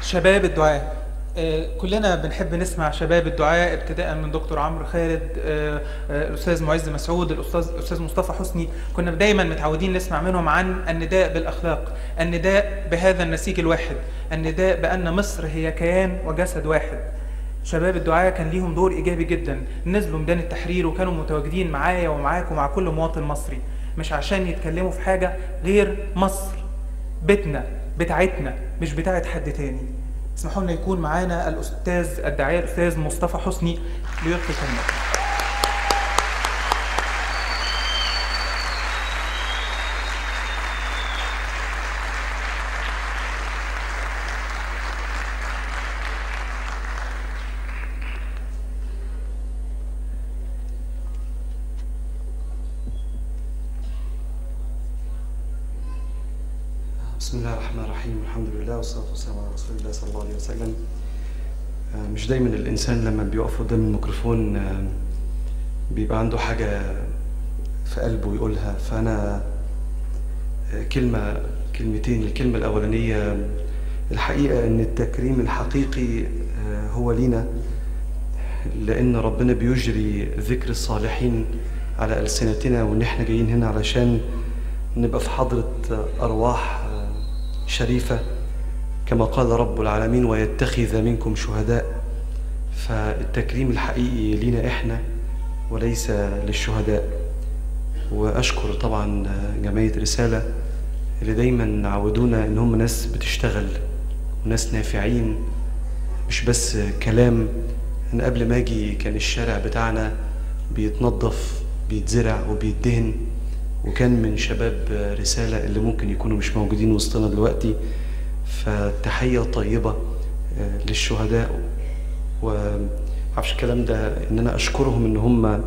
شباب الدعاء. كلنا بنحب نسمع شباب الدعاء ابتداء من دكتور عمرو خالد، الأستاذ معز مسعود، الأستاذ مصطفى حسني. كنا دايما متعودين نسمع منهم عن النداء بالأخلاق، النداء بهذا النسيج الواحد، النداء بأن مصر هي كيان وجسد واحد. شباب الدعاء كان ليهم دور إيجابي جدا، نزلوا ميدان التحرير وكانوا متواجدين معايا ومعاك ومع كل مواطن مصري، مش عشان يتكلموا في حاجة غير مصر، بيتنا، بتاعتنا، مش بتاعت حد تاني. اسمحوا لنا يكون معانا الأستاذ الداعية الأستاذ مصطفى حسني ليلقي كلمته. بسم الله الرحمن الرحيم، الحمد لله والصلاة والسلام على رسول الله صلى الله عليه وسلم. مش دايما الإنسان لما بيقف قدام الميكروفون بيبقى عنده حاجة في قلبه يقولها، فأنا كلمتين. الكلمة الأولانية، الحقيقة إن التكريم الحقيقي هو لينا، لأن ربنا بيجري ذكر الصالحين على ألسنتنا، وإن إحنا جايين هنا علشان نبقى في حضرة أرواح شريفة كما قال رب العالمين: ويتخذ منكم شهداء. فالتكريم الحقيقي لينا إحنا وليس للشهداء. وأشكر طبعا جمعية رسالة اللي دايما عودونا إن هم ناس بتشتغل وناس نافعين، مش بس كلام. أنا قبل ما أجي كان الشارع بتاعنا بيتنظف، بيتزرع وبيدهن، وكان من شباب رسالة اللي ممكن يكونوا مش موجودين وسطنا دلوقتي. فتحية طيبة للشهداء، وعفش الكلام ده ان انا اشكرهم ان هم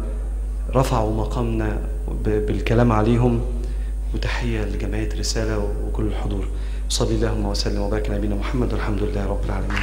رفعوا مقامنا بالكلام عليهم. وتحية لجمعية رسالة وكل الحضور. صلي اللهم وسلم وبارك على نبينا محمد، والحمد لله رب العالمين.